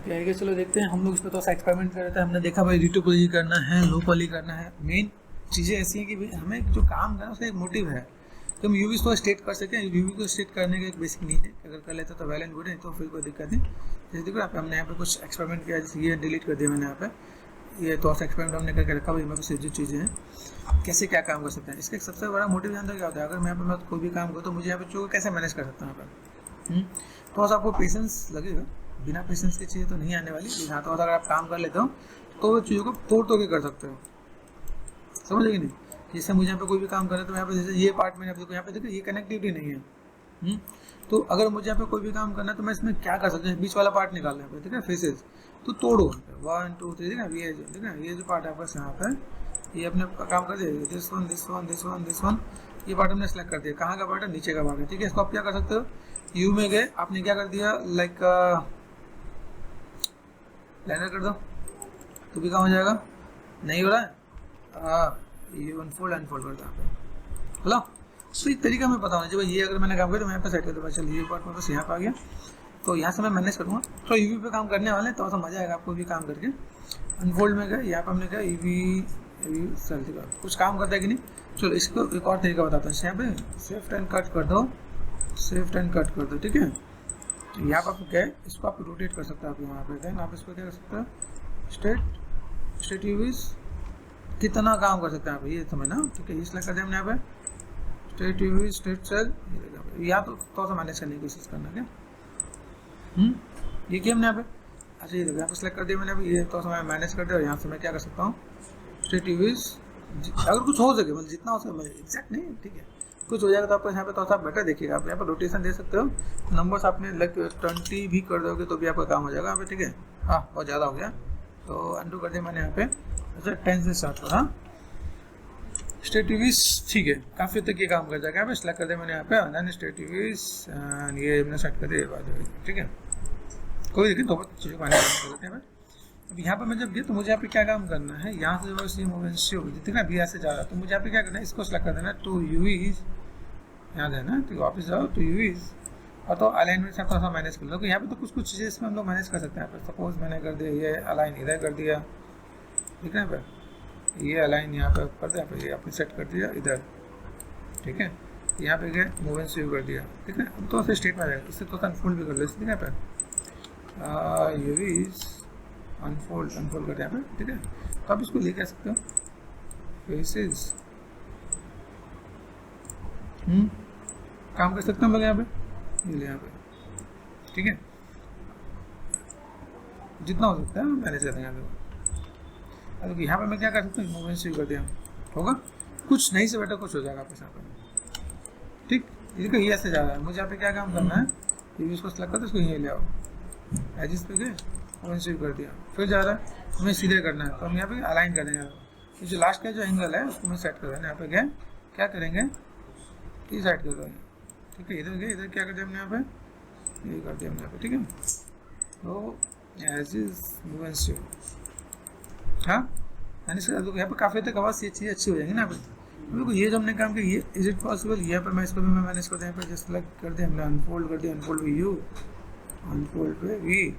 Okay आगे चलो देखते हैं हम लोग इसमें थोड़ा सा एक्सपेरिमेंट कर रहे थे। हमने देखा भाई रीटू पॉली करना है, लो पॉली करना है। मेन चीज़ें ऐसी हैं कि भाई हमें जो काम करना है उसका एक मोटिव है तो हम यूवी को स्टेट कर सकें। यूवी को स्टेट करने का एक बेसिक नीड है, अगर कर लेते तो वेल एंड गुड है, तो फिर कोई दिक्कत नहीं। जैसे देखो आप हमने यहाँ पे कुछ एक्सपेरिमेंट किया, जैसे ये डिलीट कर दिया मैंने यहाँ पे, ये थोड़ा सा एक्सपेरिमेंट हमने करके रखा। भाई मेरे पास जो चीज़ें हैं कैसे क्या काम कर सकते हैं, इसका एक सबसे बड़ा मोटिव जानते हो क्या होता है। अगर मैं यहाँ पे मैं कोई भी काम करूँ तो मुझे यहाँ पे चीज़ों को कैसे मैनेज कर सकता हूँ यहाँ पे। थोड़ा सा आपको पेशेंस लगेगा, बिना पेशेंस की चीज़ें तो नहीं आने वाली। लेकिन हाँ थोड़ा सा अगर आप काम कर लेते हो तो चीज़ों को तोड़ के कर सकते हो, समझ लेंगे नहीं। जैसे मुझे यहाँ पे कोई भी काम करे तो यहाँ पे जैसे ये पार्ट मैंने आपको यहाँ पे देखो ये कनेक्टिविटी नहीं है। तो अगर मुझे यहाँ पे कोई भी काम करना है तो मैं इसमें क्या कर सकता हूँ, बीच वाला पार्ट निकालना है, ठीक है, फेसेस तो तोड़ो 1 2 3, ठीक है, ये जो पार्ट है आपका यहाँ पे ये अपने काम कर दिया, this one this one this one this one, ये पार्ट हमने सेलेक्ट कर दिया। कहाँ का पार्ट है, नीचे का पार्ट है, ठीक है। इसको आप क्या कर सकते हो, यू में गए आपने क्या कर दिया, लाइक लाइनर कर दो तो भी काम हो जाएगा। नहीं हो रहा है ये अनफोल्ड कर दो बोला। तो ये तरीका मैं पता होना चाहिए। ये अगर मैंने काम किया तो मैं यहाँ पे सेट कर दूँगा, चलिए ये पार्ट में बस यहाँ पे आ गया तो यहाँ से मैं मैनेज करूँगा। तो यूवी पे काम करने वाले तो मज़ा आएगा आपको भी काम करके। अनफोल्ड में गए, यहाँ पर हमने कहा यूवी चलती बात कुछ काम करता है कि नहीं। चलो इसको एक और तरीका बताता हूँ। यहाँ पे शिफ्ट एंड कट कर दो, शिफ्ट एंड कट कर दो, ठीक है। यहाँ पर आपको क्या है, इसको आप रोटेट कर सकते हो। आप यहाँ पे देन आप इसको क्या कर सकते हो, स्ट्रेट यूवीज कितना काम कर सकते हैं आप, ये समझना, ठीक है। इसलिए कर दिया हमने यहाँ पे स्ट्रेट यूवी स्ट्रेट सेल, या तो थोड़ा सा मैनेज करने की कोशिश करना क्या। ये किया हमने यहाँ पे, अच्छा ये देखो यहाँ पे सेलेक्ट कर दिया मैंने, अभी ये थोड़ा सा मैं मैनेज कर दिया और यहाँ से मैं क्या कर सकता हूँ, स्ट्रेट यूवीज अगर कुछ हो सके मतलब जितना हो सके, एग्जैक्ट नहीं, ठीक है, कुछ हो जाएगा तो आपको यहाँ पे थोड़ा सा बेटर देखिएगा। आप यहाँ पर रोटेशन दे सकते हो, नंबर्स आपने लाइक 20 भी कर दोगे तो भी आपका काम हो जाएगा यहाँ पे, ठीक है। हाँ बहुत ज़्यादा हो गया तो अनडू कर दिया मैंने यहाँ पे। अच्छा 10 से स्टार्ट करा, स्ट्रेट यूवीज, ठीक है, काफ़ी तक ये काम कर जाएगा। यहाँ पे सेलेक्ट कर दिया मैंने यहाँ पे अनन स्ट्रेट यूवीज, ये हमने सेट कर दिया, ठीक है, कोई दिक्कत तो चीज़ों को मैनेज कर देते हैं। अब यहाँ पर मैं जब गया तो मुझे यहाँ पे क्या काम करना है, यहाँ से बस ये मूवमेंट जितना भी यहाँ से जा रहा है तो मुझे यहाँ पे क्या करना है, इसको सेलेक्ट कर देना है टू यूवीज, यहाँ देना, ठीक है, वापस जाओ टू यूवीज और तो अलाइनमेंट से थोड़ा सा मैनेज कर लो। कि यहाँ पे तो कुछ चीज़ें इसमें हम लोग मैनेज कर सकते हैं। यहाँ पे सपोज मैंने कर दिया ये अलाइन इधर कर दिया, ठीक है, यहाँ पे ये अलाइन यहाँ पे कर दिया, यहाँ पे ये आपने सेट कर दिया इधर, ठीक है, यहाँ पे गए मूवमेंट सेव कर दिया, ठीक है। अब तो ऐसे स्टेट में आ जाएगा, इससे तो अनफोल्ड भी कर लो, इसलिए यहाँ पे यूवीज अनफोल्ड कर दिया यहाँ पे, ठीक है। तो आप इसको ले कह सकते हो फेसेस, काम कर सकते हैं हम लोग यहाँ पे, ये यहाँ पे, ठीक है, जितना हो सकता है मैनेज करते हैं यहाँ पे। अब यहाँ पे मैं क्या कर सकता हूँ, मूवमेंट सेव कर दिया, होगा कुछ नहीं से बेटर कुछ हो जाएगा आपके साथ, ठीक। इसको ये ऐसे जा रहा है, मुझे यहाँ पे क्या काम करना है, ये इसको सेलेक्ट कर दो, इसको यहीं ले आओ, एजिस पे गए मूवमेंट सेव कर दिया, फिर जा रहा है हमें सीधे करना है तो हम यहाँ पे अलाइन कर देंगे। ये जो लास्ट का जो एंगल है उसको मैं सेट कर देना, यहाँ पे गए क्या करेंगे, ये साइड कर दो, ठीक है, इधर गए, इधर क्या कर दिया हमने यहाँ पे, ये कर दिया हमने यहाँ पे, ठीक है। तो एज इज मूवमेंट सेव, हाँ मैंने यहाँ पे काफ़ी तक आवाज़ ये चीज़ अच्छी हो जाएगी ना। बिल्कुल ये जो हमने काम किया, ये इज इट पॉसिबल, यहाँ पर मैं इसको भी मैं मैनेज कर दिया, यहाँ पे जस्ट सेलेक्ट कर दिया हमने, अनफोल्ड कर दिया, अनफोल्ड पे यू, अनफोल्ड पे वी,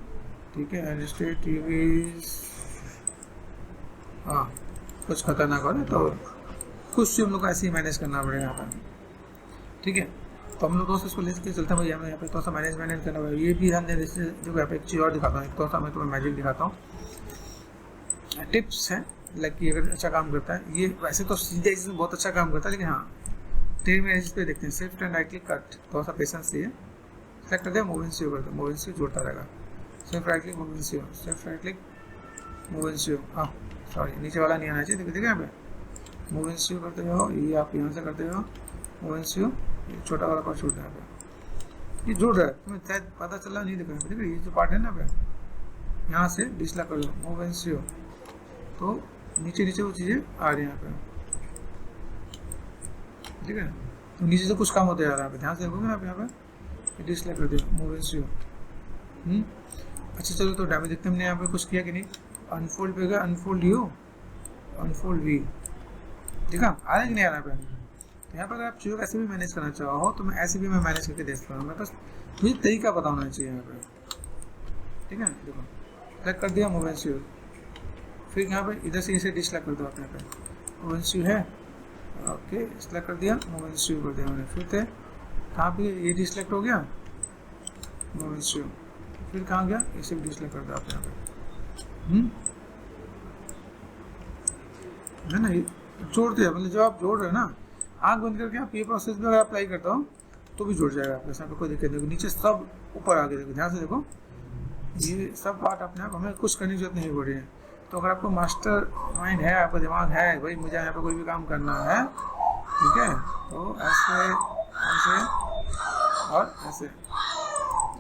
ठीक है, एंड स्ट्रेट यूवीज, हाँ कुछ खतरनाक हो रहा है तो कुछ हम लोग को ऐसे ही मैनेज करना पड़ेगा यहाँ पर, ठीक है। तो हम लोग दोस्त इसको ले सकते चलते हैं भाई, हमें यहाँ पे थोड़ा सा मैनेज करना पड़ेगा। ये भी ध्यान दें, जो यहाँ पे एक चीज़ और दिखाता हूँ, थोड़ा सा मैं तुम्हें मैजिक दिखाता हूँ, टिप्स है, लाइक ये अगर अच्छा काम करता है, ये वैसे तो सीधे इसमें बहुत अच्छा काम करता है, लेकिन हाँ ट्रेन में एज पे देखते हैं, shift and right click cut, थोड़ा सा पेशेंस चाहिए, सेलेक्ट कर दिया, मूवमेंट सेव कर दो, मूवमेंट सेव जोड़ता रहेगा, shift right click movement save, shift right click movement save, हाँ सॉरी नीचे वाला नहीं आना चाहिए, देखिए यहाँ पे मूवमेंट सेव करते हो, ये आप यहाँ से करते हो मूवमेंट सेव, ये छोटा वाला पार्ट छोड़ रहा है, ये जुड़ रहा है, तुम्हें शायद पता चल रहा नहीं दिख रहा है, ठीक है, ये जो पार्ट है ना पे यहाँ से डिसला कर लो, मूवमेंट सेव, तो नीचे वो चीज़ें आ रही हैं यहाँ पे, ठीक है। तो नीचे से कुछ काम होते जा रहा है, यहाँ पे ध्यान से देखोगे ना आप, यहाँ पे डिसला कर दिया, मूवमेंट सेव, अच्छा चलो तो डैमेज देखते हमने यहाँ पे कुछ किया कि नहीं, अनफोल्ड पे गया, अनफोल्ड यू, अनफोल्ड वी, ठीक है, आ रहा है कि नहीं आ रहा है। तो यहाँ पर अगर आप चीज़ों को ऐसे भी मैनेज करना चाहो तो मैं ऐसे भी मैनेज करके दे सकता हूँ, मेरे पास मुझे तरीका पता होना चाहिए यहाँ पे, ठीक है। देखो सेलेक्ट कर दिया, मूव एंड स्यू। फिर यहाँ पे इधर से इसे डिसलेक्ट कर दो आप, यहाँ पे मूव एंड स्यू है, ओके सेलेक्ट कर दिया, मूव एंड स्यू कर दिया मैंने। फिर थे कहाँ पे ये डिसलेक्ट हो गया, मूव एंड स्यू। फिर कहाँ गया, इसे भी डिसलेक्ट कर दो आप यहाँ पे, है ना। ये जोड़ दिया, मतलब जब आप जोड़ रहे हो ना, आँख बंद करके आप ये प्रोसेस भी अगर अप्लाई करता हो तो भी जुड़ जाएगा आपके साथ, कोई दिक्कत नहीं। नीचे सब ऊपर आगे देखो, ध्यान से देखो, ये सब पार्ट अपने आप, हमें कुछ करने की जरूरत नहीं पड़ रही है। तो अगर आपको मास्टर माइंड है, आपका दिमाग है भाई मुझे यहाँ पे कोई भी काम करना है, ठीक है, तो ऐसे ऐसे और ऐसे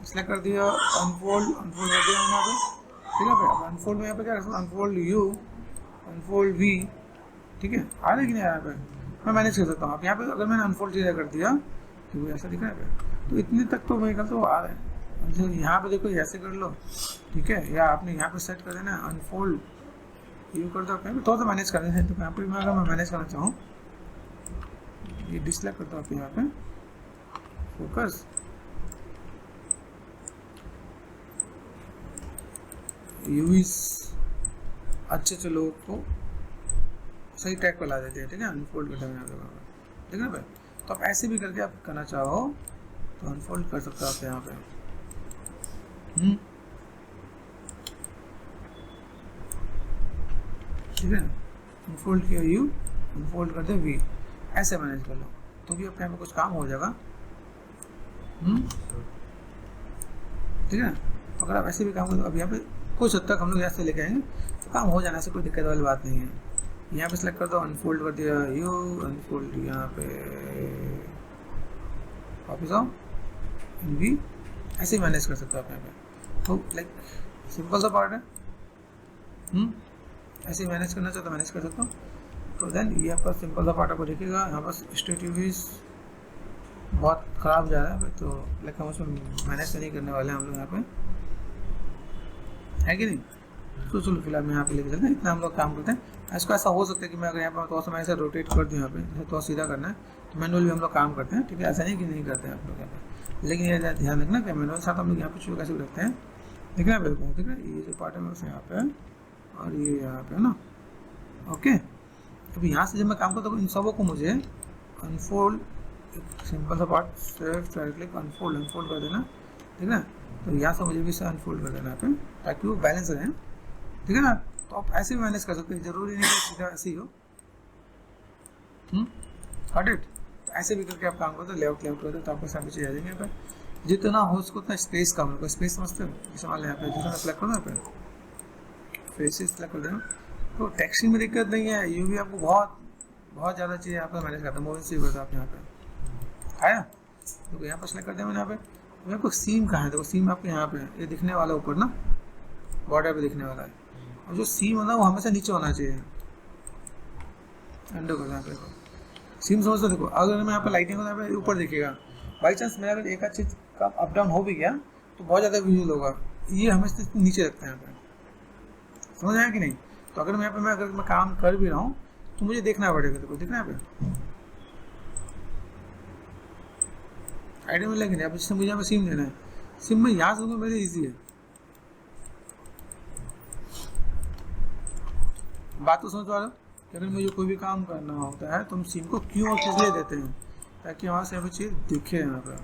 सेलेक्ट कर दिया, अनफोल्ड अनफोल्ड कर दिया मैंने यहाँ पे, ठीक है। अब अनफोल्ड में यहाँ पे क्या कर सकता हूँ, अनफोल्ड यू, अनफोल्ड वी, ठीक है, आ रहा है कि नहीं आ रहा है, मैं मैनेज कर सकता हूँ। अब यहाँ पे अगर मैंने अनफोल्ड चीज़ें कर दिया तो ऐसा दिख रहा है, तो इतने तक तो मेरे ख्याल तो आ रहा है। मतलब यहाँ पे देखो ऐसे कर लो, ठीक है, या आपने यहाँ पे सेट कर देना अनफोल्ड यू कर दो, थोड़ा सा मैनेज करना है। तो यहाँ पे अगर मैं मैनेज करना चाहूँ, ये डिसलेक्ट करता हूँ आप यहाँ पे, फोकस, यूवीज अच्छे अच्छे लोगों को सही ट्रैक पर ला देते हैं, ठीक है। अनफोल्ड करते हैं ठीक है भाई। तो आप ऐसे भी करके आप करना चाहो तो अनफोल्ड कर सकते हो आप यहाँ पे, ठीक है। अनफोल्ड किया यू, अनफोल्ड कर दे वी, ऐसे मैनेज कर लो तो भी आपके यहाँ पे कुछ काम हो जाएगा, ठीक है। तो अगर आप ऐसे भी काम करो, अब यहाँ पे कुछ हद तक हम लोग यहाँ से लेके आएंगे तो काम हो जाना से कोई दिक्कत वाली बात नहीं है। यहाँ पे सेलेक्ट कर दो, अनफोल्ड कर दिया यू, अनफोल्ड यहाँ पे वापस आओ, भी ऐसे ही मैनेज कर सकते हो आप यहाँ पे। तो लाइक सिंपल सा पार्ट है, ऐसे ही मैनेज करना चाहो तो मैनेज कर सकता हूँ। तो देन ये आपका सिंपल सा पार्ट आपको दिखेगा। यहाँ पर स्ट्रेट यूवीज बहुत ख़राब जा रहा है, तो लाइक हम उसमें मैनेज तो नहीं करने वाले हैं हम लोग यहाँ पे, है कि नहीं। तो चलो फिलहाल मैं यहाँ पे लेके चलते हैं, इतना हम लोग काम करते हैं। इसको ऐसा हो सकता है कि मैं अगर यहाँ पर थोड़ा सा मैं ऐसे रोटेट कर दूँ, यहाँ पे जैसे थोड़ा सीधा करना है तो मैनुअल भी हम लोग काम करते हैं, ठीक है। ऐसा नहीं कि नहीं करते हैं आप लोग यहाँ पे, लेकिन ये ध्यान रखना कि मैनुअल साथ हम लोग यहाँ पे शुरू कैसे रखते हैं, ठीक है बिल्कुल, ठीक है। ये जो पार्ट है मैं यहाँ पे और ये यहाँ पे है ना, ओके। तो यहाँ से जब मैं काम करता हूँ इन सबों को मुझे अनफोल्ड, सिंपल सा पार्ट, सिर्फ राइट क्लिक अनफोल्ड, अनफोल्ड कर देना, ठीक है। तो यहाँ से मुझे भी अनफोल्ड कर देना पे, ताकि वो बैलेंस रहे, ठीक है ना। तो आप ऐसे भी मैनेज कर सकते हैं, जरूरी नहीं कि सीधा ऐसे ही हो, गॉट इट। ऐसे भी करके आप काम करते हो, लेआउट करते हो तो आपको सारी चीज़ आ जाएंगे। यहाँ पे जितना हो उसको उतना स्पेस कम रखो, स्पेस समझते हो, जैसे मान लो यहाँ पे जितना सेलेक्ट करो, यहाँ पे फेसेस सेलेक्ट कर देना, तो टेक्सटिंग में दिक्कत नहीं है। यू भी आपको बहुत ज़्यादा चीज़ें यहाँ पर मैनेज करता है, मोबाइल से करता आप यहाँ पे आया। तो यहाँ पर सेलेक्ट कर दिया मैंने यहाँ पे। आपको सीम कहाँ है, देखो सीम आपके यहाँ पे ये दिखने वाला ऊपर ना, बॉर्डर पे दिखने वाला है, और जो सीम होना वो हमेशा नीचे होना चाहिए। अंडर कर यहाँ पे सीम समझते, देखो अगर मैं यहाँ पे लाइटिंग होता है ऊपर दिखेगा, बाई चांस मेरा अगर एक आध चीज़ का अप डाउन हो भी गया तो बहुत ज़्यादा विजुअल होगा, ये हमेशा नीचे रखते हैं यहाँ पे, समझ आया कि नहीं। तो अगर मैं यहाँ पे अगर मैं काम कर भी रहा हूँ तो मुझे देखना पड़ेगा, देखो दिखना यहाँ पे आइडिया में लेकिन अब जैसे मुझे यहाँ पे सिम लेना है, सिम में यहाँ से दूंगा मेरे ईजी है। बात तो समझ पा रहे हो कि अगर मुझे कोई भी काम करना होता है तो हम सिम को क्यों और किस लिए देते हैं, ताकि वहाँ से हमें चीज़ दिखे यहाँ पे।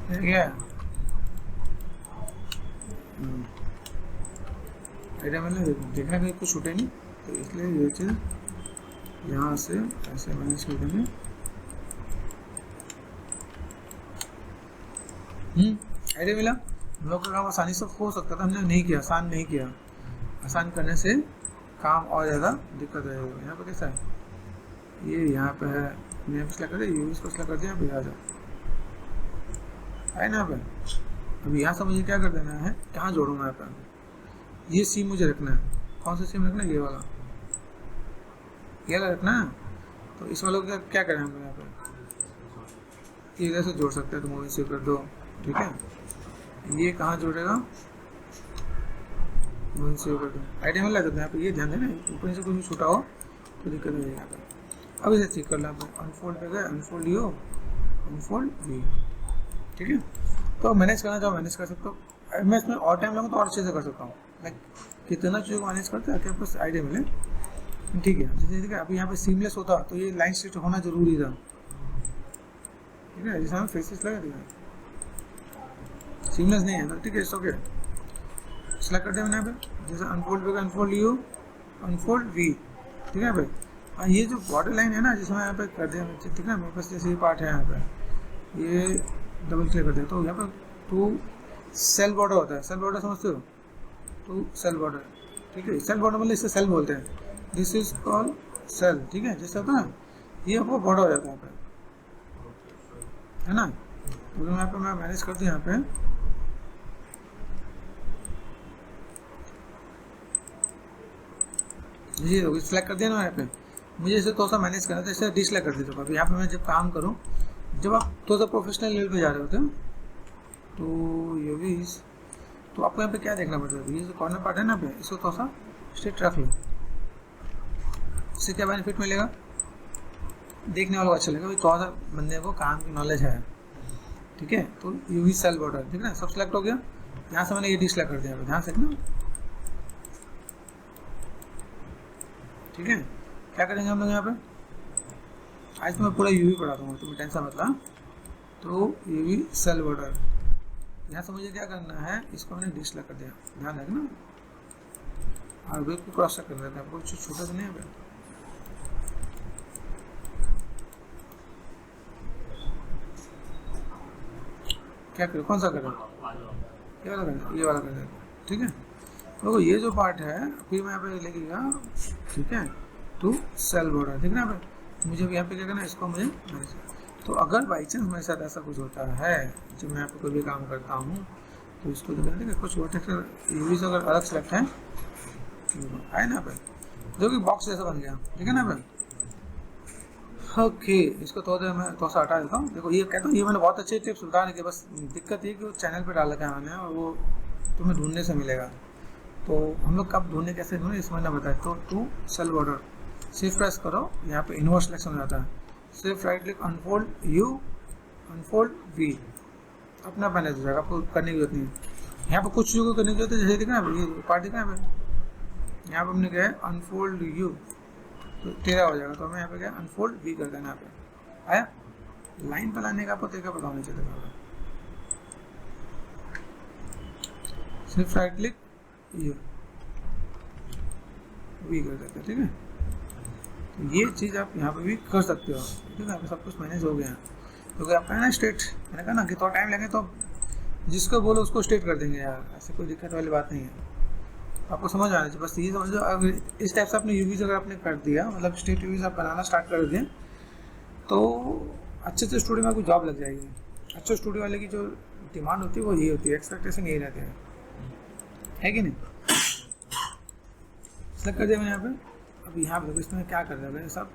ठीक है, आइडिया मतलब देखना कहीं कुछ छूटे नहीं, तो इसलिए ये चीज़ यहाँ से ऐसे मैनेज कर देंगे। आइडिया मिला। हम लोग का काम आसानी से हो सकता था, हमने नहीं किया, आसान नहीं किया। आसान करने से काम और ज़्यादा दिक्कत है। यहाँ पे कैसा है, ये यहाँ पे है, यहाँ पे सेलेक्ट कर दिया, यूज को सेलेक्ट कर दिया, यहाँ पे आ जाओ, है ना। यहाँ पे अब यहाँ से मुझे क्या कर देना है, कहाँ जोड़ूंगा यहाँ पे, ये सीम मुझे रखना है। कौन सा सीम रखना है, ये वाला, ये वाला रखना है। तो इस वालों का क्या करें हम यहाँ पे, इधर से जोड़ सकते हैं, तो मूवी सेव कर दो, ठीक है। ये कहाँ जोड़ेगा, वहीं सेव कर दो। आइडिया मिल रहा है यहाँ पे, ये ध्यान देना ऊपर से कुछ भी छूटा हो तो दिक्कत हो जाएगी यहाँ पे। अब इसे चेक कर लो, अनफोल्ड पे गए, अनफोल्ड यू, अनफोल्ड वी, ठीक है। तो मैनेज करना चाहो मैनेज कर सकते हो। मैं इसमें और टाइम लगूँ तो और अच्छे से कर सकता हूँ, लाइक कितना चीज़ों को मैनेज करते हैं कि आपको आइडिया मिले, ठीक है। जैसे ठीक है, अभी यहाँ पे सीमलेस होता तो ये लाइन स्ट्रेट होना जरूरी था, ठीक है। जैसे हमें फेसेस लगा दिया, सीमलेस नहीं है तो ठीक है, इट्स ओके। सेलेक्ट कर दिया मैंने यहाँ पे, जैसे अनफोल्ड पे अनफोल्ड यू, अनफोल्ड वी, ठीक है भाई। और ये जो बॉर्डर लाइन है ना, जिसमें यहाँ पे कर दिया, ठीक है। मेरे पास जैसे ये पार्ट है यहाँ पे, ये डबल क्लिक कर दिया तो यहाँ पर टू सेल बॉर्डर होता है। सेल बॉर्डर समझते हो? टू सेल बॉर्डर, ठीक है। सेल बॉर्डर मतलब इससे सेल बोलते हैं, दिस इज कॉल्ड सेल, ठीक है। जैसे होता है ना, ये आपको बॉर्डर हो जाता है यहाँ पे, है ना। तो यहाँ पे मैं मैनेज करती हूँ यहाँ पे, जी सिलेक्ट कर दिया ना यहाँ पे। मुझे इसे थोड़ा सा मैनेज करना था, इसे डिसलाइक कर देता हूँ। अभी यहाँ पे मैं जब काम करूँ, जब आप थोड़ा सा प्रोफेशनल लेवल पे जा रहे होते हो तो ये भी, तो आपको यहाँ पे क्या देखना पड़ता है, ये जो कॉर्नर पार्ट है ना पे, इसको थोड़ा सा स्ट्रेट रख लो। इससे क्या बेनिफिट मिलेगा, देखने वालों को अच्छा लगेगा, थोड़ा सा बंदे को काम की नॉलेज है, ठीक है। तो यूवी सेल बॉर्डर, ठीक है ना, सब सेलेक्ट हो गया। यहाँ से मैंने ये डिसलाइक कर दिया, ध्यान से ना, ठीक है। क्या करेंगे हम लोग यहाँ पे, आज तो मैं पूरा यूवी पढ़ा दूंगा, तुम्हें टेंशन मत ला। तो यूवी सेल बॉर्डर, यहाँ से मुझे क्या करना है, इसको मैंने डिसलाइक कर दिया, ध्यान रखना। और वेब को क्रॉस कर देते हैं, कुछ छोटा तो नहीं है। क्या करें, कौन सा करें, ये वाला करें, ये वाला कर देते हैं, ठीक है। तो ये जो पार्ट है फिर मैं यहाँ पे लेके गया, ठीक है, टू सेल बॉर्डर, ठीक है ना। मुझे यहाँ पे क्या करना है, इसको मुझे मैनेज। तो अगर बाई चांस मेरे साथ ऐसा कुछ होता है जब मैं यहाँ पे कोई भी काम करता हूँ, तो इसको देखते हैं कुछ वर्टेक्स यूवी से अगर अलग सेलेक्ट है आए ना पे, जो कि बॉक्स जैसा बन गया, ठीक है ना पे। ओके, इसको थोड़ा मैं थोड़ा सा हटा देता हूँ। देखो ये कहता हूँ, ये मैंने बहुत अच्छे टिप्स बता रहे, बस दिक्कत ये कि वो चैनल पे डाल रखा है मैंने, और वो तुम्हें ढूंढने से मिलेगा। तो हम लोग कब ढूंढने, कैसे ढूंढे, इस मैंने बताया। तो to cell border, shift press करो, यहाँ पे इनवर्स सिलेक्शन हो जाता है। सिर्फ right click, unfold U, unfold V, अपना मैनेज हो जाएगा, आपको करने की जरूरत नहीं है। यहाँ पर कुछ चीज़ों को करने की जरूरत है, जैसे दिखा है ये पार्ट दिखा है, यहाँ पर हमने क्या है अनफोल्ड यू, तो 13 हो जाएगा। तो हमें यहाँ पे क्या अनफोल्ड वी कर देना, यहाँ पे आया। लाइन पर लाने का आपको तरीका पता होना चाहिए। सिर्फ राइट क्लिक, ये वी कर देते हैं, ठीक है। तो ये चीज़ आप यहाँ पे भी कर सकते हो, ठीक है। सब कुछ मैनेज हो गया, क्योंकि तो आपका है ना स्ट्रेट, मैंने कहा ना कि थोड़ा टाइम लगे तो जिसको बोलो उसको स्ट्रेट कर देंगे यार, ऐसे कोई दिक्कत वाली बात नहीं है। आपको समझ आना चाहिए, बस ये समझो। अगर इस टाइप से आपने यूवीज अगर आपने कर दिया, मतलब स्टेट यूवीज आप बनाना स्टार्ट कर दिए, तो अच्छे से स्टूडियो में आपको जॉब लग जाएगी। अच्छे स्टूडियो वाले की जो डिमांड होती है वो यही होती है, एक्सपेक्टेशन यही रहते हैं, है कि नहीं। सेलेक्ट कर दिया मैंने यहाँ पे। अब यहाँ पे देखो इसमें क्या कर रहा है, सब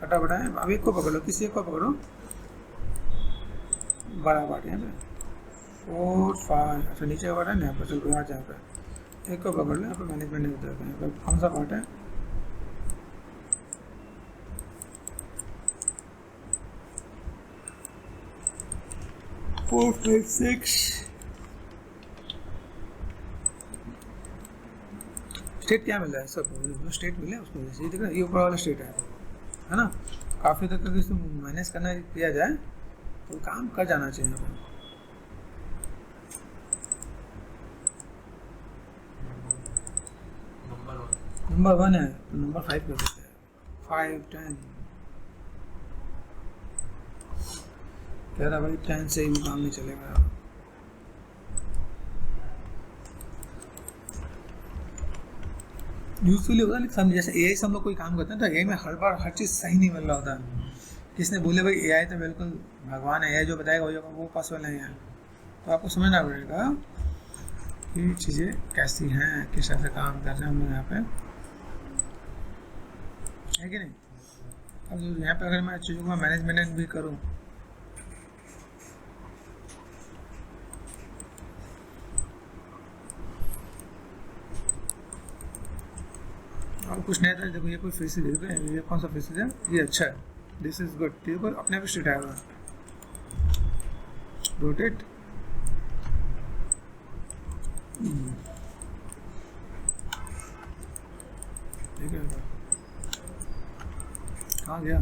कटा बटा है। अब एक को पकड़ लो, किसी एक को पकड़ो, बड़ा पार्ट यहाँ पे 4 5, अच्छा नीचे का पार्ट है ना, यहाँ पर चलो यहाँ जहाँ पे एक को पकड़ लो, यहाँ पर मैनेजमेंट नहीं होता है। यहाँ पर कौन सा पार्ट है, 4 5 6 स्टेट क्या मिल रहा है, सब स्टेट मिले उसको, जैसे दिख रहा है ये ऊपर वाला स्टेट है ना। काफ़ी तक अगर इसको मैनेज करना किया जाए तो काम कर जाना चाहिए। नंबर 1 है तो नंबर 5 कर सकते हैं, 5 10 कह रहा भाई 10 से ही काम नहीं चलेगा। यूजफुली होता है, लेकिन जैसे एआई से हम लोग कोई काम करते हैं तो एआई में हर बार हर चीज़ सही नहीं मिल रहा होता। किसने बोले भाई एआई तो बिल्कुल भगवान है, एआई जो बताएगा वो पॉसिबल नहीं है। तो आपको समझना पड़ेगा कि चीज़ें कैसी हैं, किस तरह से काम कर रहे हैं हम लोग यहाँ पे, है कि नहीं। अब यहाँ पे अगर मैं चीज़ों का मैनेजमेंट भी करूँ, कुछ नया था। देखो ये कोई फेसेस देखो, ये कौन सा फेसेस है, ये अच्छा है, दिस इज गुड। देखो अपने आप स्ट्रेट आएगा, रोटेट, ठीक है, कहाँ गया?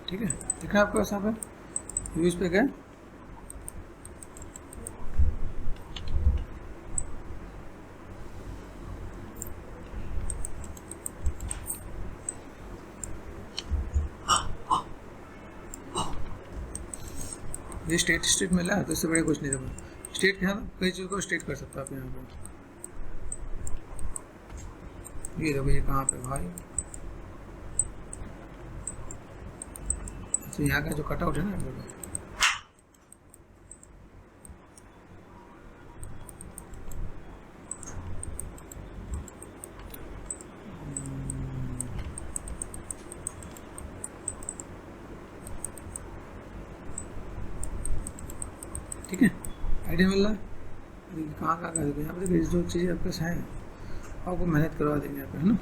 ठीक है, दिख रहा है आपको ऐसा पे यूज पे गए, ये स्टेट मिला है, तो इससे बड़े कुछ नहीं। देखो स्टेट क्या, कई चीज़ को स्टेट कर सकते हो आप यहाँ पे। ये देखो ये कहाँ पे भाई, तो यहाँ का जो कटआउट है ना, देखो ठीक है, आइडिया मिल रहा है। कहाँ कहाँ देखो यहाँ पे, देखो जो चीज़ें आपके पास हैं आपको मेहनत करवा देंगे यहाँ पे, है ना।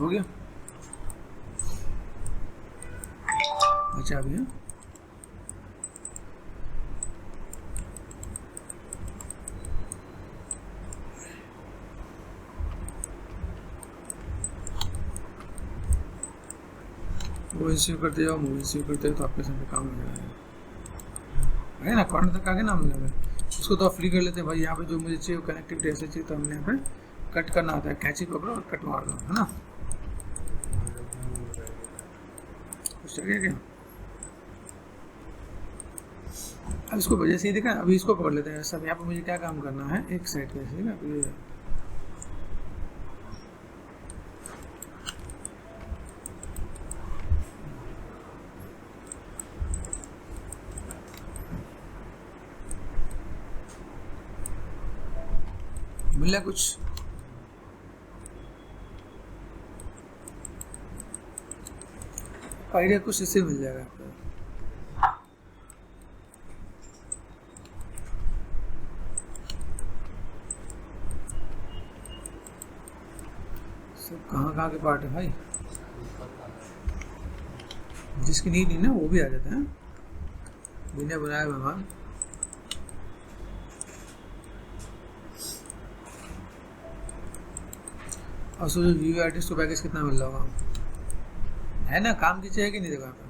हो गया, अच्छा भैया वो इश्यू करते जाओ, मूवी इश्यू करते हो तो आपके सामने काम हो जाएगा है ना। कॉर्नर तक आगे ना हम लोग उसको तो फ्री कर लेते हैं भाई। यहाँ पे जो मुझे चाहिए कनेक्टिविटी ऐसे चाहिए, तो हमने यहाँ पे कट करना आता है, कैंची पकड़ो और कट मार दो, है ना। कुछ चाहिए क्या? अब इसको जैसे ही देखा, अभी इसको पकड़ लेते हैं सब। यहाँ पे मुझे क्या काम करना है, एक साइड पे ठीक है, ये मिला कुछ आइडिया, कुछ इससे मिल जाएगा आपको। सब कहाँ के पार्ट है भाई, जिसकी नीड नहीं ना वो भी आ जाता है, बिना बनाए भगवान। और सोचो वीवी आर्टिस्ट को पैकेज कितना मिल रहा होगा, है ना। काम की चाहिए कि नहीं, देखो यहाँ पे।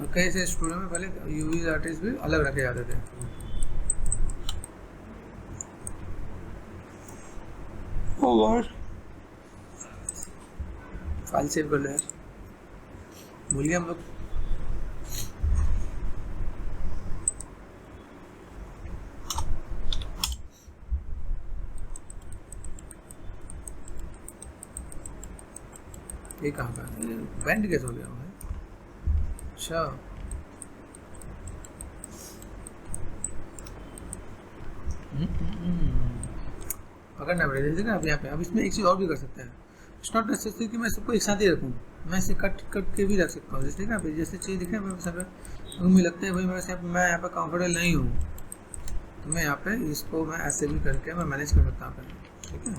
और कई से स्टूडियो में पहले यूवी आर्टिस्ट भी अलग रखे जाते थे। फाइल सेव कर लो यार, भूल गए हम लोग। ये कहाँ का बैंड कैसे हो गया भाई? अच्छा पकड़ना पड़ेगा, जैसे ना अब यहाँ पे। अब इसमें एक चीज़ और भी कर सकते हैं, इट्स नॉट नेसेसरी कि मैं सबको एक साथ ही रखूँ, मैं इसे कट के भी रख सकता हूँ। जैसे ना जैसे चीज़ दिखे मुझे लगता है भाई मैं यहाँ पे कंफर्टेबल नहीं हूँ, तो मैं यहाँ पे इसको मैं ऐसे भी करके मैं मैनेज कर सकता हूँ, ठीक है।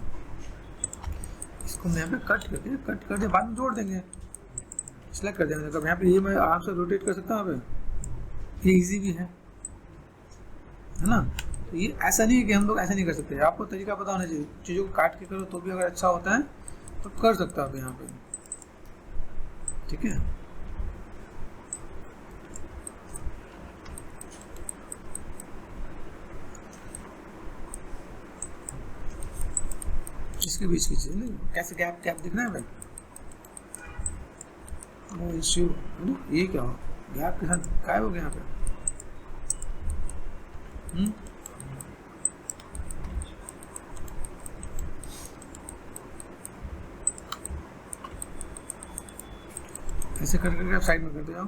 इसको मैं यहाँ पे कट करके बाद में जोड़ देंगे, सिलेक्ट कर देंगे। मतलब यहाँ पे ये मैं आराम से रोटेट कर सकता हूँ, ये इजी भी है ना। तो ये ऐसा नहीं है कि हम लोग ऐसा नहीं कर सकते, आपको तरीका पता होना चाहिए। चीज़ों को काट के करो तो भी अगर अच्छा होता है तो कर सकते हो आप यहाँ पे, ठीक है। इसके बीच की चीज नहीं, कैसे गैप दिख रहा है भाई, वो इश्यू ये क्या हो, गैप के साथ गायब हो गया यहाँ पे। ऐसे कर करके आप साइड में करते जाओ।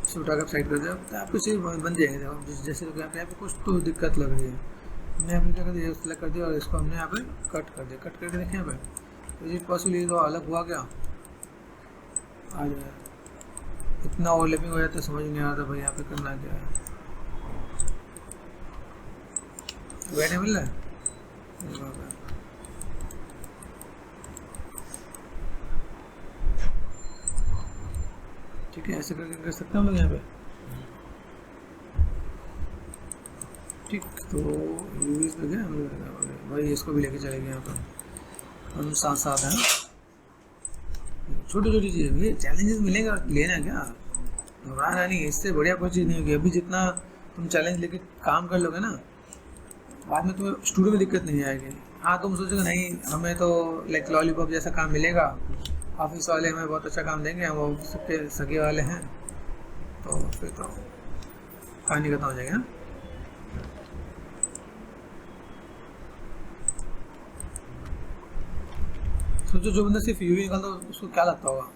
इसे उठा कर साइड कर दो, तो आपको सिर्फ बन जाएगा। जैसे तो यहाँ पे कुछ तो दिक्कत लग रही है, हमने यहाँ पे क्या कर दिया, सेलेक्ट कर दिया और इसको हमने यहाँ पे कट कर दिया। कट करके देखें यहाँ पे, तो ये पॉसिबल ये तो अलग हुआ क्या, आ जाए। इतना ओवरलैपिंग हो जाता है, समझ नहीं आता भाई यहाँ पे करना क्या है। बैठे मिल रहा है, ठीक है, ऐसे करके कर सकते हैं हम लोग यहाँ पे। ठीक, तो यूवीज लगे हम लोग भाई, इसको भी लेके चलेंगे यहाँ पर, हम साथ साथ हैं। छोटी छोटी चीज़ें, ये चैलेंजेस मिलेंगे, लेना क्या, घबराना नहीं, इससे बढ़िया कोई चीज़ नहीं होगी। अभी जितना तुम चैलेंज लेके काम कर लोगे ना, बाद में तुम्हें स्टूडियो में दिक्कत नहीं आएगी। हाँ, तुम सोचोगे नहीं हमें तो लाइक लॉलीपॉप जैसा काम मिलेगा, ऑफिस वाले हमें बहुत अच्छा काम देंगे, हम ऑफिस के सगे वाले हैं, तो फिर तो कहानी खत्म हो जाएगी ना। सोचो जो बंदा सिर्फ यूवी निकालता है उसको क्या लगता होगा,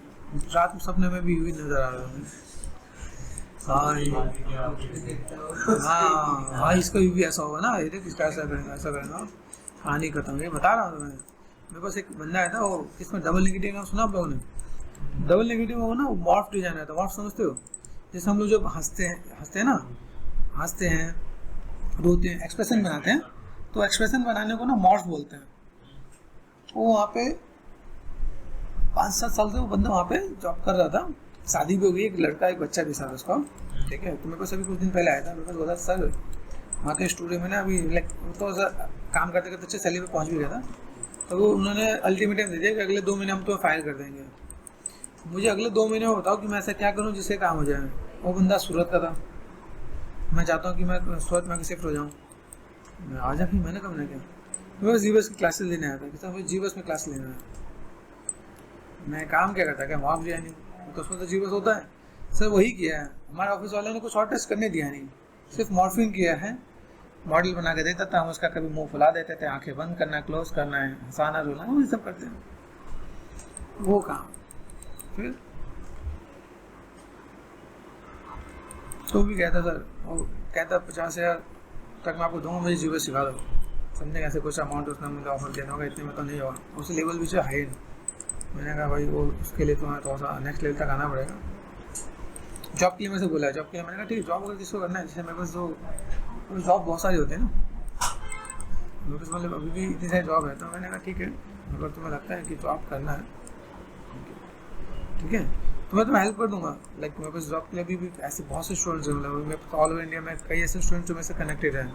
रात में सपने में भी यूवी नजर आ रहा है। हाँ भाई, इसका यूवी ऐसा होगा ना, ये देख इसका ऐसा करेंगे, ऐसा करेंगे, कहानी खत्म। ये बता रहा हूँ मैं, मेरे पास एक बंदा आया था, वो इसमें डबल नेगेटिव नाम सुना आप लोगों ने? डबल नेगेटिव वो ना, वो मॉर्फ डिजाइन आता है। मॉर्फ समझते हो? जैसे हम लोग जब हंसते हैं ना, हंसते हैं, रोते हैं, एक्सप्रेशन बनाते हैं, तो एक्सप्रेशन बनाने को ना मॉर्फ बोलते हैं। वो वहाँ पे 5-7 साल से वो बंदा वहाँ पे जॉब कर रहा था, शादी भी हो गई, एक लड़का एक बच्चा भी साथ उसका, ठीक है। तो मेरे पास अभी कुछ दिन पहले आया था, मेरे पास बोला सर वहाँ के स्टूडियो में ना अभी लाइक तो काम करते करते अच्छे सैलरी पे पहुँच भी गया था, तो वो उन्होंने अल्टीमेटम दे दिया कि अगले 2 महीने हम तो फायर कर देंगे। मुझे अगले 2 महीने में बताओ कि मैं ऐसा क्या करूँ जिससे काम हो जाए। वो बंदा सूरत का था, मैं चाहता हूँ कि मैं सूरत में शिफ्ट हो जाऊँ। मैं आ जा, फिर मैंने कब ना क्या, मैं बस जीबस की क्लासेस लेने आया था कि सर जीबस में क्लास लेना है। मैं काम क्या करता, क्या वहाँ भी नहीं, तो उसमें तो जीबस होता है। सर वही किया है, हमारे ऑफिस वालों ने कुछ और टेस्ट करने दिया नहीं, सिर्फ मॉर्फिंग किया है, मॉडल बना के देता था, हम उसका कभी मुंह फुला देते थे, आंखें बंद करना है, क्लोज करना है, हंसाना रोना, वो सब करते हैं वो काम। फिर तो भी कहता सर, वो कहता 50,000 तक मैं आपको दूंगा, मुझे जीबस सिखा दो। समझे कैसे कुछ अमाउंट उसने मुझे ऑफर देना होगा, इतने में तो नहीं होगा, उस लेवल भी हाई है। मैंने कहा भाई वो उसके लिए तुम्हें थोड़ा सा नेक्स्ट लेवल तक आना पड़ेगा। जॉब के लिए मेरे से बोला है, जॉब के लिए मैंने कहा ठीक है, जॉब अगर किसको करना है, जैसे मेरे पास जो जॉब बहुत सारी होती है ना, मेरे पास मतलब अभी भी इतनी सारी जॉब है, तो मैंने कहा ठीक है, अगर तुम्हें लगता है कि जॉब करना है ठीक है, तो मैं तुम्हें हेल्प कर दूंगा। लाइक मेरे पास जॉब के लिए अभी भी ऐसे बहुत से स्टूडेंट्स हैं, मतलब मेरे पास ऑल ओवर इंडिया में कई ऐसे स्टूडेंट्स जो मेरे से कनेक्टेड हैं,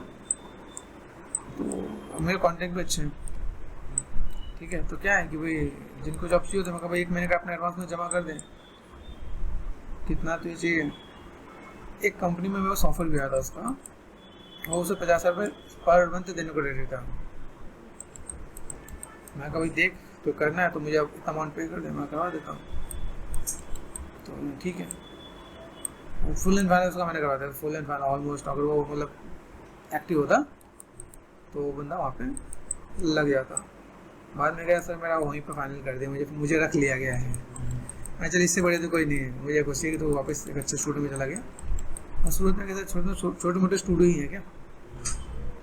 तो मेरे कॉन्टैक्ट भी अच्छे हैं, ठीक है। तो क्या है कि भाई जिनको जॉब चाहिए तो मैं कहा भाई 1 महीने का अपने एडवांस में जमा कर दें, कितना तो ये चाहिए। एक कंपनी में मेरे पास ऑफर भी आया था उसका, वो उसे 50,000 रुपये पर मंथ देने को रेडी था। मैं कहा भाई देख तो करना है तो मुझे इतना अमाउंट पे कर दे, मैं करवा देता हूँ। तो ठीक है, वो फुल एंड फाइनल उसका मैंने करवा दिया, फुल एंड फाइनल ऑलमोस्ट। अगर वो मतलब एक्टिव होता तो वो बंदा वहाँ पे लग जाता। बाद में गया सर मेरा वहीं पर फाइनल कर दिया, मुझे रख लिया गया है। मैं चल इससे बड़े तो कोई नहीं है, मुझे खुशी है कि तो वापस एक अच्छे स्टूडियो में चला गया। और सूरत में कैसे छोटे मोटे स्टूडियो ही है क्या,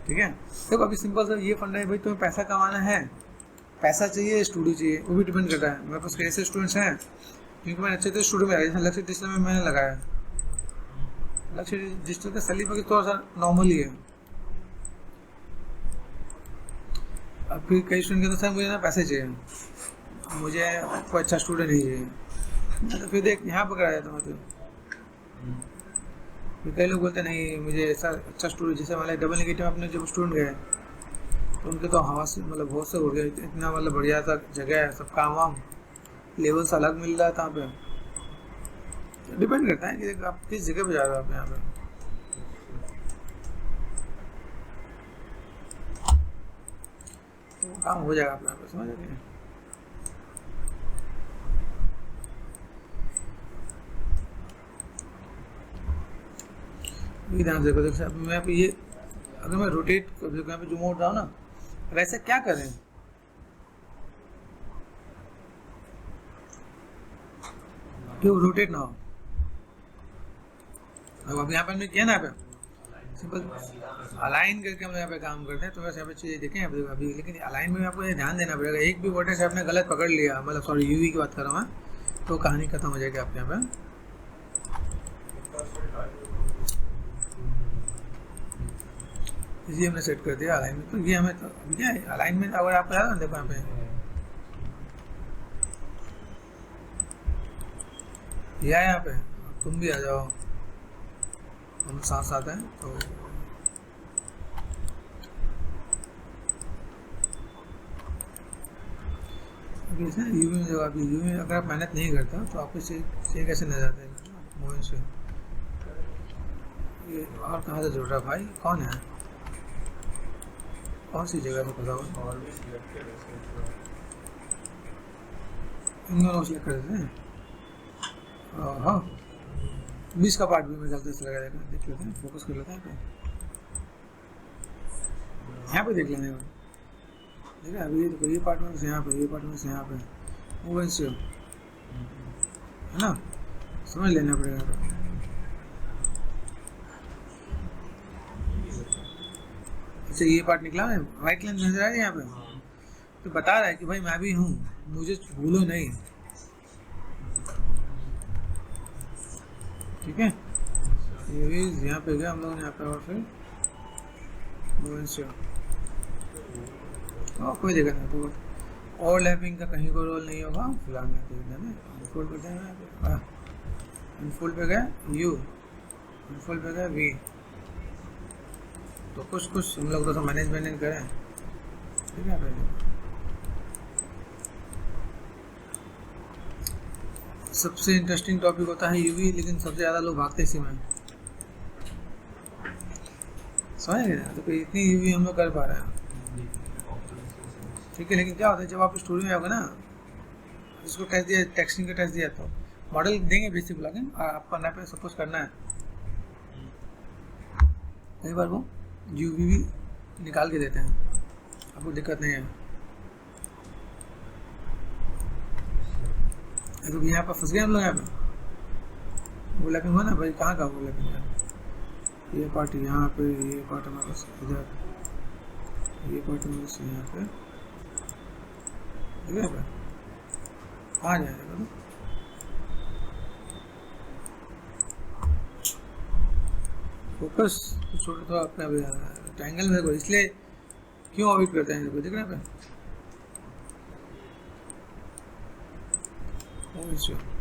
ठीक है। देखो अभी सिंपल सा ये फंडा है भाई, तुम्हें पैसा कमाना है, पैसा चाहिए, स्टूडियो चाहिए, वो भी डिपेंड करता है। मेरे पास ऐसे स्टूडेंट्स हैं क्योंकि मैंने अच्छे स्टूडियो में आया, जैसे लक्ष्य डिजिटल में मैंने लगाया। लक्ष्य डिजिटल का सैलरी पर थोड़ा सा नॉर्मल ही है। अब फिर कई स्टूडेंट कहते सर मुझे ना पैसे चाहिए, मुझे कोई अच्छा स्टूडेंट नहीं चाहिए, तो फिर देख यहाँ पर कराया था मतलब। फिर कई लोग बोलते नहीं मुझे ऐसा अच्छा स्टूडेंट, जैसे मतलब डबल नेगेटिव अपने जब स्टूडेंट गए तो उनके तो हवा से मतलब बहुत से हो गया, इतना मतलब बढ़िया सा जगह है, सब काम वाम लेवल्स अलग मिल रहा था यहाँ पे। डिपेंड करता है कि आप किस जगह पे जा रहे हो आप यहाँ पे। तो काम हो जाएगा आप यहाँ पे, समझ रहे हैं। ये ध्यान से देखो, देखो अब मैं पे ये अगर मैं रोटेट यहाँ पे जूम आउट रहा हूँ ना, वैसे क्या करें, क्यों रोटेट ना हो। अब यहाँ पे हमने किया ना, यहाँ पे सिंपल अलाइन करके हम यहाँ पे काम करते हैं। तो वैसे यहाँ पे चीज़ें देखें अभी, लेकिन अलाइन में आपको ये ध्यान देना पड़ेगा, एक भी वर्टेक्स आपने गलत पकड़ लिया, मतलब सॉरी यूवी की बात कर रहा हूँ मैं, तो कहानी खत्म हो जाएगी आपके यहाँ पे। इसी हमने सेट कर दिया अलाइनमेंट, तो ये हमें तो क्या है अलाइनमेंट, अगर आपको याद है देखो यहाँ पे यह यहाँ पे तुम भी आ जाओ, हम साथ साथ हैं। तो अभी ऐसे यूवी में जो अभी यूवी में अगर आप मेहनत नहीं करता तो आपको से कैसे नजर आता है मोबाइल से। ये और कहाँ से जुड़ रहा भाई, कौन है, कौन सी जगह पे पता हुआ, इन दोनों को सिलेक्ट कर देते हैं। हाँ 20 का पार्ट भी मैं जल्दी से लगा देगा, देख लेते हैं, फोकस कर लेते हैं यहाँ पे देख लेंगे। ठीक है अभी तो ये पार्ट में से यहाँ पे, ये पार्ट में से यहाँ पे वो वैसे है ना, समझ लेना पड़ेगा। अच्छा ये पार्ट निकला है, वाइट लाइन नजर आ रही है यहाँ पे, तो बता रहा है कि भाई मैं भी हूँ, मुझे भूलो नहीं। ठीक है ये भी यहाँ पे गया हम लोग यहाँ पे, और फिर कोई दिक्कत नहीं, तो ओवरलैपिंग का कहीं कोई रोल नहीं होगा फिलहाल। मैं अनफोल्ड करते हैं, अनफोल्ड पे गया यू, अनफोल्ड पे गया वी, तो कुछ हम लोग तो मैनेज करें। ठीक है सबसे इंटरेस्टिंग टॉपिक होता है यूवी, लेकिन सबसे ज़्यादा लोग भागते इसी में, समझ गए ना, तो कोई इतनी यूवी हम लोग कर पा रहे हैं। ठीक है लेकिन क्या होता है जब आप स्टूडियो में आओगे ना, इसको टेस्ट दिया, टेक्सटिंग का टेस्ट दिया, तो मॉडल देंगे बेसिक ब्लॉगिंग, और आपको करना पे सपोज करना है, कई बार वो यूवी भी निकाल के देते हैं, आपको दिक्कत नहीं है। तो यहाँ पर फंस गए हम लोग, यहाँ पे वो लैपिंग हुआ ना भाई, कहाँ का वो लैपिंग है, ये पार्ट यहाँ पे, ये पार्ट हमारे पास इधर, ये पार्ट हमारे पास यहाँ पे, ठीक है कहाँ जाएगा तो फोकस छोड़ दो अपना ट्रायंगल में, इसलिए क्यों ऑबिट करते हैं, देखो दिख रहा है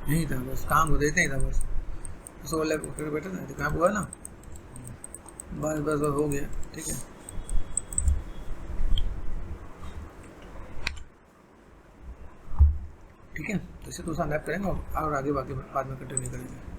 नहीं था, बस काम को देते ही था बस, उसको करके बैठा था, काम हुआ ना, बस बस बस हो गया। ठीक है ठीक है, तो इसे तो लैप करेंगे और आगे बाकी बाद में कंटिन्यू करेंगे।